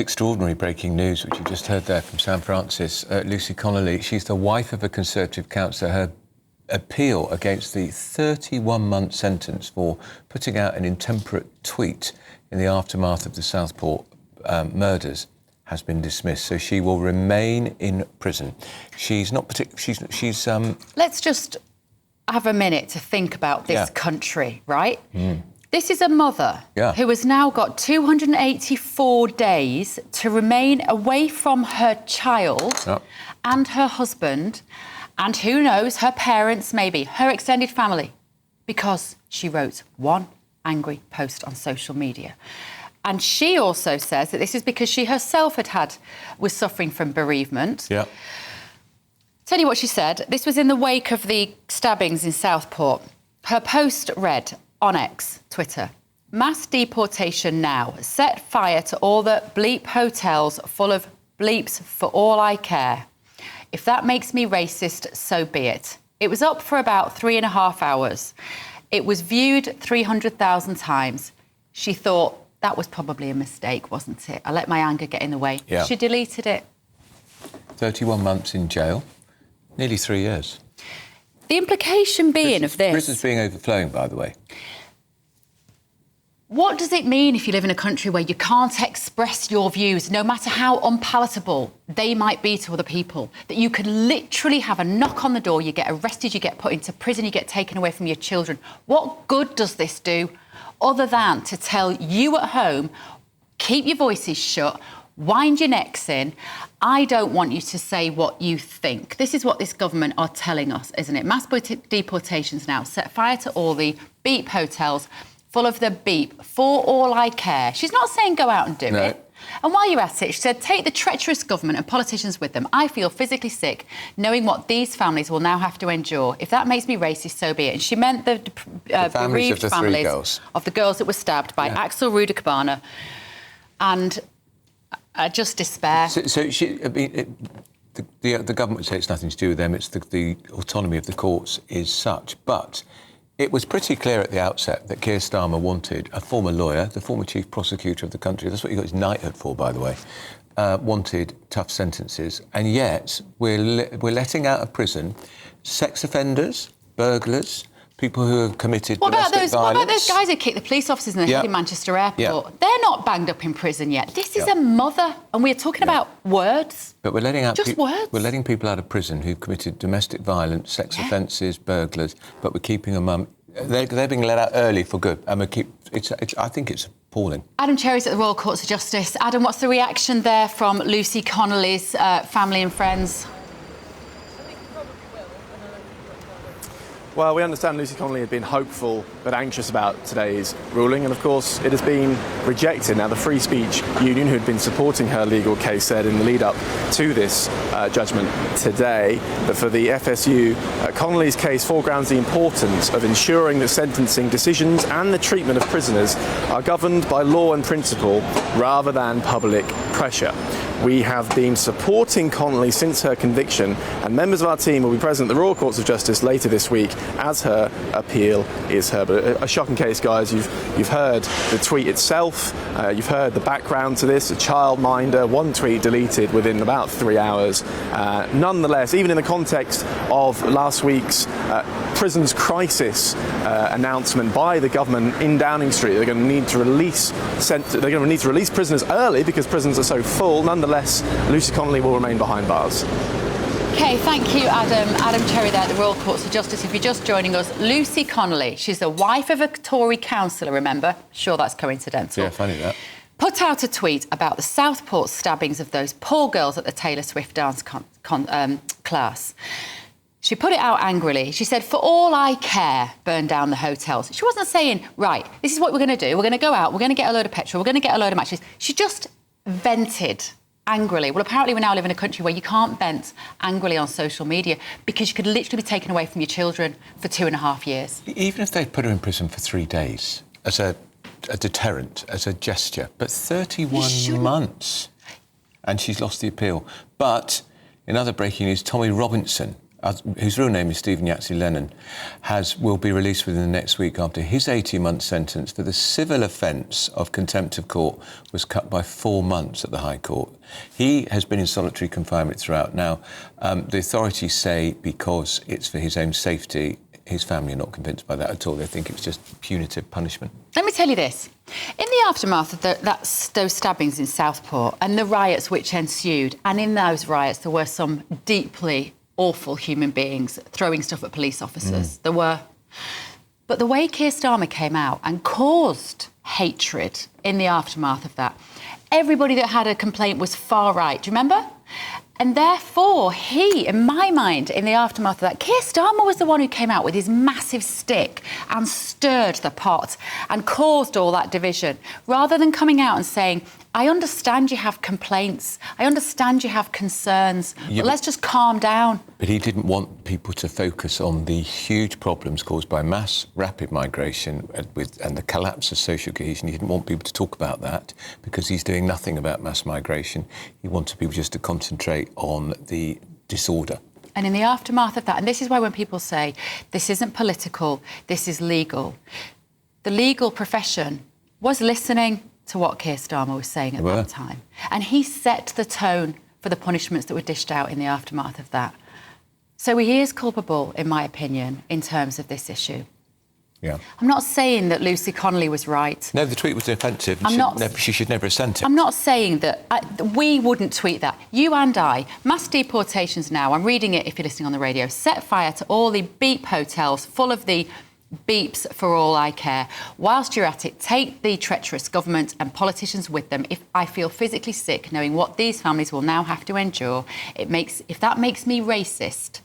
Extraordinary breaking news, which you just heard there from San Francis. Lucy Connolly, she's the wife of a Conservative councillor. Her appeal against the 31-month sentence for putting out an intemperate tweet in the aftermath of the Southport murders has been dismissed. So she will remain in prison. She's not particularly... She's Let's just have a minute to think about this country, right? This is a mother who has now got 284 days to remain away from her child and her husband and, who knows, her parents, maybe, her extended family, because she wrote one angry post on social media. And she also says that this is because she herself was suffering from bereavement. Tell you what she said. This was in the wake of the stabbings in Southport. Her post read... on X, Twitter, mass deportation now. Set fire to all the bleep hotels full of bleeps for all I care. If that makes me racist, so be it. It was up for about 3.5 hours. It was viewed 300,000 times. She thought that was probably a mistake, wasn't it? I let my anger get in the way. She deleted it. 31 months in jail, nearly 3 years. The implication being of this... Prison's being overflowing, by the way. What does it mean if you live in a country where you can't express your views, no matter how unpalatable they might be to other people? That you can literally have a knock on the door, you get arrested, you get put into prison, you get taken away from your children. What good does this do other than to tell you at home, keep your voices shut, wind your necks in. I don't want you to say what you think. This is what this government are telling us, isn't it? Mass deportations now. Set fire to all the beep hotels full of the beep for all I care. She's not saying go out and do it. And while you're at it, she said, take the treacherous government and politicians with them. I feel physically sick knowing what these families will now have to endure. If that makes me racist, so be it. And she meant the bereaved families of the girls that were stabbed by Axel Rudakabana. And... just despair. So she, I mean, the government would say it's nothing to do with them. It's the autonomy of the courts is such. But it was pretty clear at the outset that Keir Starmer wanted a former lawyer, the former chief prosecutor of the country. That's what he got his knighthood for, by the way. Wanted tough sentences, and yet we're letting out of prison sex offenders, burglars. People who have committed domestic violence. What about those guys who kicked the police officers in the head in Manchester Airport? They're not banged up in prison yet. This is a mother, and we're talking about words. But we're letting out words. We're letting people out of prison who've committed domestic violence, sex offences, burglars. But we're keeping them. They're being let out early for good, and I think it's appalling. Adam Cherry's at the Royal Courts of Justice. Adam, what's the reaction there from Lucy Connolly's family and friends? Well, we understand Lucy Connolly had been hopeful but anxious about today's ruling, and of course it has been rejected. Now, the Free Speech Union, who had been supporting her legal case, said in the lead-up to this judgment today that for the FSU, Connolly's case foregrounds the importance of ensuring that sentencing decisions and the treatment of prisoners are governed by law and principle rather than public pressure. We have been supporting Connolly since her conviction, and members of our team will be present at the Royal Courts of Justice later this week as her appeal is heard. But a shocking case, guys. You've heard the tweet itself, you've heard the background to this, a childminder, one tweet deleted within about 3 hours. Nonetheless, even in the context of last week's prisons crisis announcement by the government in Downing Street, they're going to need to release prisoners early because prisons are so full. Nonetheless, Lucy Connolly will remain behind bars. OK, thank you, Adam. Adam Cherry there at the Royal Courts of Justice. If you're just joining us, Lucy Connolly, she's the wife of a Tory councillor, remember? Sure, that's coincidental. Yeah, funny that. Put out a tweet about the Southport stabbings of those poor girls at the Taylor Swift dance class. She put it out angrily. She said, for all I care, burn down the hotels. She wasn't saying, right, this is what we're going to do. We're going to go out, we're going to get a load of petrol, we're going to get a load of matches. She just vented angrily. Well, apparently we now live in a country where you can't vent angrily on social media because you could literally be taken away from your children for 2.5 years. Even if they put her in prison for 3 days as a deterrent, as a gesture, but 31 months, and she's lost the appeal. But in other breaking news, Tommy Robinson whose real name is Stephen Yaxley Lennon, will be released within the next week after his 18-month sentence for the civil offence of contempt of court was cut by 4 months at the High Court. He has been in solitary confinement throughout. Now, the authorities say because it's for his own safety, his family are not convinced by that at all. They think it's just punitive punishment. Let me tell you this. In the aftermath of those stabbings in Southport and the riots which ensued, and in those riots there were some deeply awful human beings throwing stuff at police officers. There were. But the way Keir Starmer came out and caused hatred in the aftermath of that, everybody that had a complaint was far right. Do you remember? And therefore, in my mind, in the aftermath of that, Keir Starmer was the one who came out with his massive stick and stirred the pot and caused all that division, rather than coming out and saying, I understand you have complaints, I understand you have concerns, but let's just calm down. But he didn't want people to focus on the huge problems caused by mass rapid migration and the collapse of social cohesion. He didn't want people to talk about that because he's doing nothing about mass migration. He wanted people just to concentrate on the disorder. And in the aftermath of that, and this is why when people say this isn't political, this is legal, the legal profession was listening to what Keir Starmer was saying at that time. And he set the tone for the punishments that were dished out in the aftermath of that. So he is culpable, in my opinion, in terms of this issue. Yeah. I'm not saying that Lucy Connelly was right. No, the tweet was offensive. She should never have sent it. I'm not saying that we wouldn't tweet that. You and I, mass deportations now, I'm reading it if you're listening on the radio, set fire to all the beep hotels full of the beeps for all I care. Whilst you're at it, take the treacherous government and politicians with them. If I feel physically sick knowing what these families will now have to endure, if that makes me racist,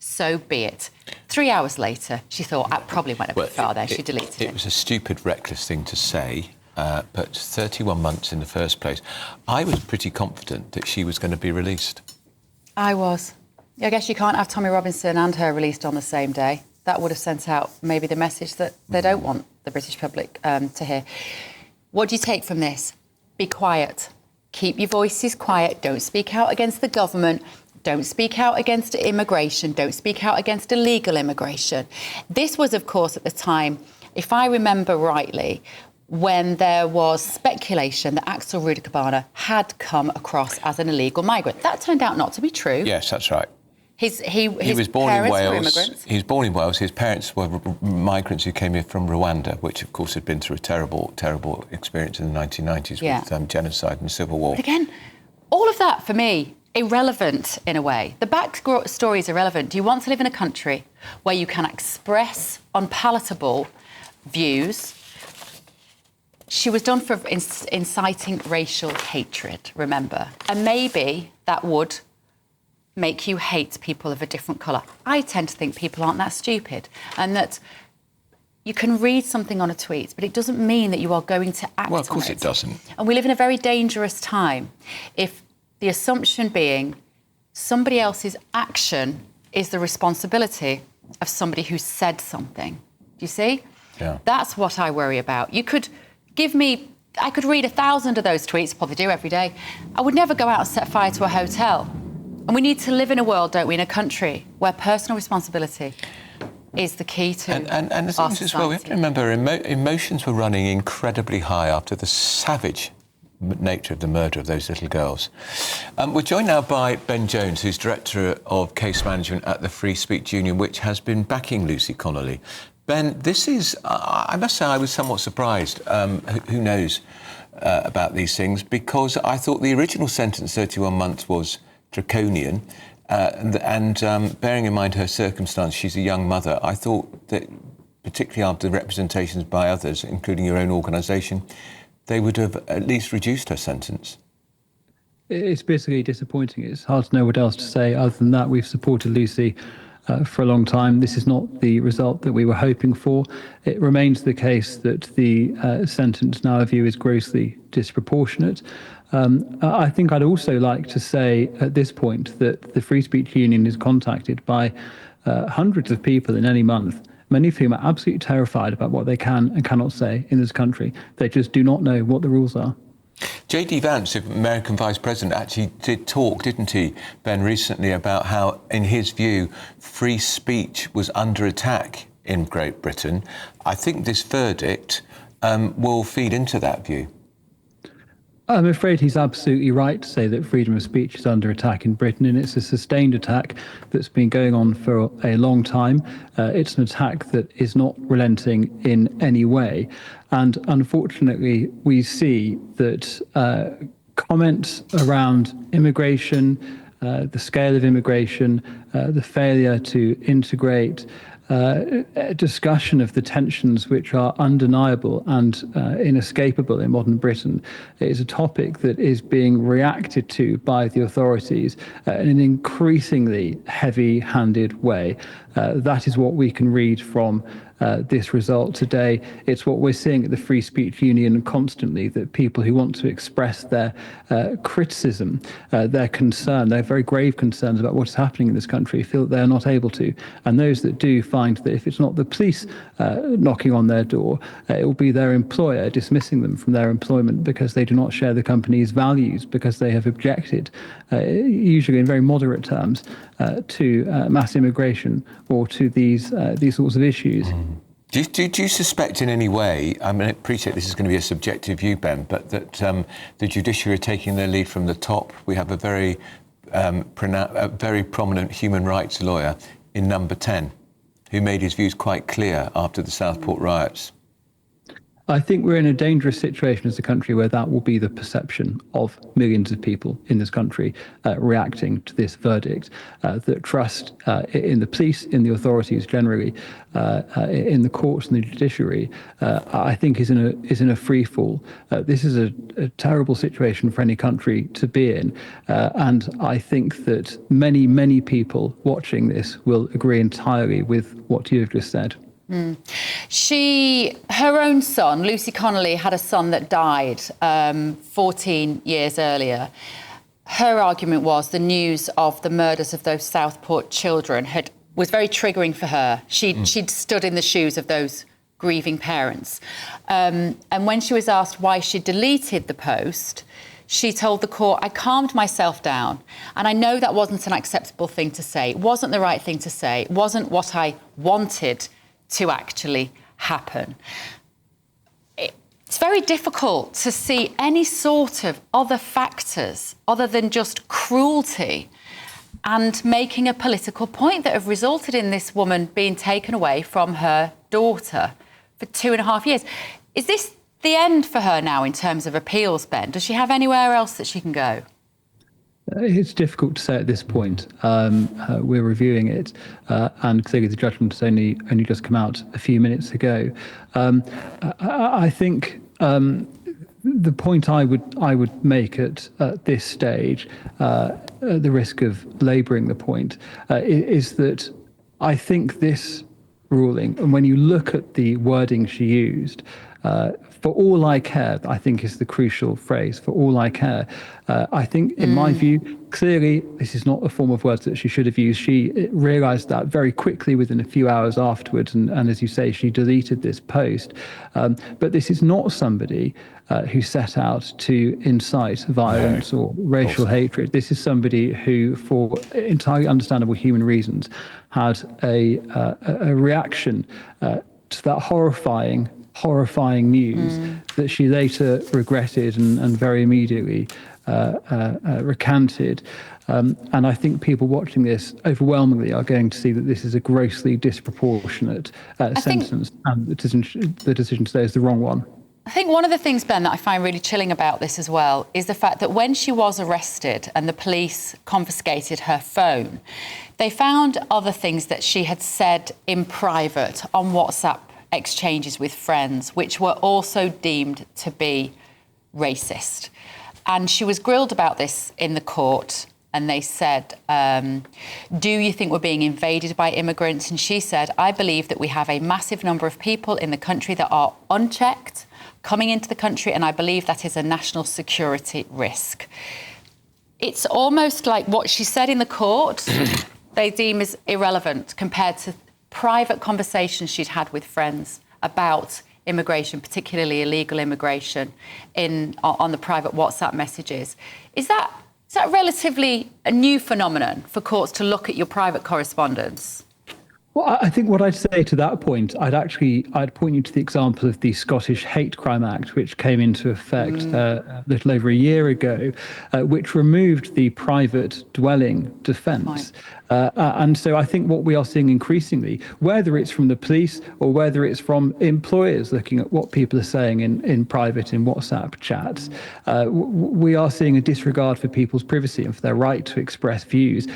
so be it. 3 hours later, she thought, I probably went a bit far there. She deleted it. It was a stupid, reckless thing to say, but 31 months in the first place. I was pretty confident that she was going to be released. I was. I guess you can't have Tommy Robinson and her released on the same day. That would have sent out maybe the message that they don't want the British public to hear. What do you take from this? Be quiet. Keep your voices quiet. Don't speak out against the government. Don't speak out against immigration. Don't speak out against illegal immigration. This was, of course, at the time, if I remember rightly, when there was speculation that Axel Rudikabana had come across as an illegal migrant. That turned out not to be true. Yes, that's right. He was born in Wales. He was born in Wales. His parents were migrants who came here from Rwanda, which, of course, had been through a terrible, terrible experience in the 1990s with genocide and civil war. But again, all of that, for me, irrelevant in a way. The backstory is irrelevant. Do you want to live in a country where you can express unpalatable views? She was done for inciting racial hatred, remember. And maybe that would make you hate people of a different colour. I tend to think people aren't that stupid, and that you can read something on a tweet, but it doesn't mean that you are going to act on it. Well, of course it doesn't. And we live in a very dangerous time if the assumption being somebody else's action is the responsibility of somebody who said something. Do you see? Yeah. That's what I worry about. I could read 1,000 of those tweets, probably do every day. I would never go out and set fire to a hotel. And we need to live in a world, don't we, in a country where personal responsibility is the key to and the things as well, we have to remember, emotions were running incredibly high after the savage nature of the murder of those little girls. We're joined now by Ben Jones, who's Director of Case Management at the Free Speech Union, which has been backing Lucy Connolly. Ben, this is, I must say, I was somewhat surprised, who knows about these things, because I thought the original sentence, 31 months, was draconian, and bearing in mind her circumstance, she's a young mother, I thought that, particularly after the representations by others, including your own organisation, they would have at least reduced her sentence. It's basically disappointing. It's hard to know what else to say other than that. We've supported Lucy for a long time. This is not the result that we were hoping for. It remains the case that the sentence, in our view, is grossly disproportionate. I think I'd also like to say at this point that the Free Speech Union is contacted by hundreds of people in any month, many of whom are absolutely terrified about what they can and cannot say in this country. They just do not know what the rules are. J.D. Vance, the American Vice President, actually did talk, didn't he, Ben, recently about how, in his view, free speech was under attack in Great Britain. I think this verdict will feed into that view. I'm afraid he's absolutely right to say that freedom of speech is under attack in Britain, and it's a sustained attack that's been going on for a long time. It's an attack that is not relenting in any way. And unfortunately, we see that comments around immigration, the scale of immigration, the failure to integrate, a discussion of the tensions which are undeniable and inescapable in modern Britain is a topic that is being reacted to by the authorities in an increasingly heavy-handed way. That is what we can read from this result today. It's what we're seeing at the Free Speech Union constantly, that people who want to express their criticism, their concern, their very grave concerns about what's happening in this country, feel that they're not able to. And those that do find that if it's not the police knocking on their door, it will be their employer dismissing them from their employment because they do not share the company's values, because they have objected, usually in very moderate terms, to mass immigration or to these sorts of issues. Do you suspect in any way, I mean, I appreciate this is going to be a subjective view, Ben, but that the judiciary are taking their lead from the top? We have a very prominent human rights lawyer in number 10 who made his views quite clear after the Southport riots. I think we're in a dangerous situation as a country where that will be the perception of millions of people in this country reacting to this verdict, that trust in the police, in the authorities generally, in the courts and the judiciary, I think is in a free fall. This is a terrible situation for any country to be in. And I think that many, many people watching this will agree entirely with what you've just said. Her own son, Lucy Connolly, had a son that died 14 years earlier. Her argument was the news of the murders of those Southport children was very triggering for her. She'd stood in the shoes of those grieving parents. And when she was asked why she deleted the post, she told the court, I calmed myself down, and I know that wasn't an acceptable thing to say. It wasn't the right thing to say. It wasn't what I wanted to actually happen. It's very difficult to see any sort of other factors other than just cruelty and making a political point that have resulted in this woman being taken away from her daughter for 2.5 years. Is this the end for her now in terms of appeals, Ben? Does she have anywhere else that she can go? It's difficult to say at this point. We're reviewing it, and clearly the judgment has only just come out a few minutes ago. I think the point I would make at this stage, at the risk of labouring the point, is that I think this ruling, and when you look at the wording she used, for all I care, I think is the crucial phrase, for all I care. I think, in my view, clearly this is not a form of words that she should have used. She realised that very quickly within a few hours afterwards, and as you say, she deleted this post. But this is not somebody who set out to incite violence or racial hatred. This is somebody who, for entirely understandable human reasons, had a reaction to that horrifying news that she later regretted and very immediately recanted. And I think people watching this overwhelmingly are going to see that this is a grossly disproportionate sentence, and the decision today is the wrong one. I think one of the things, Ben, that I find really chilling about this as well is the fact that when she was arrested and the police confiscated her phone, they found other things that she had said in private on WhatsApp exchanges with friends, which were also deemed to be racist. And she was grilled about this in the court, and they said, do you think we're being invaded by immigrants? And she said, I believe that we have a massive number of people in the country that are unchecked coming into the country, and I believe that is a national security risk. It's almost like what she said in the court, they deem as irrelevant compared to private conversations she'd had with friends about immigration, particularly illegal immigration, on the private WhatsApp messages. Is that relatively a new phenomenon for courts to look at your private correspondence? Well, I think what I'd say to that point, I'd point you to the example of the Scottish Hate Crime Act, which came into effect a little over a year ago, which removed the private dwelling defence. And so I think what we are seeing increasingly, whether it's from the police or whether it's from employers looking at what people are saying in private, in WhatsApp chats, we are seeing a disregard for people's privacy and for their right to express views,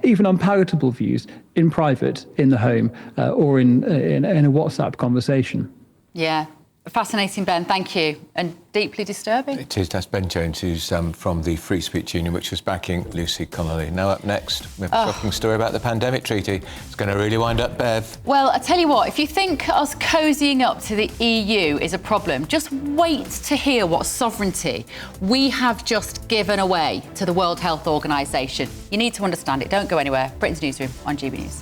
even unpalatable views, in private, in the home, or in a WhatsApp conversation. Yeah. Fascinating, Ben. Thank you. And deeply disturbing. It is. That's Ben Jones, who's from the Free Speech Union, which was backing Lucy Connelly. Now up next, we have a shocking story about the pandemic treaty. It's going to really wind up Bev. Well, I tell you what, if you think us cozying up to the EU is a problem, just wait to hear what sovereignty we have just given away to the World Health Organization. You need to understand it. Don't go anywhere. Britain's Newsroom on GB News.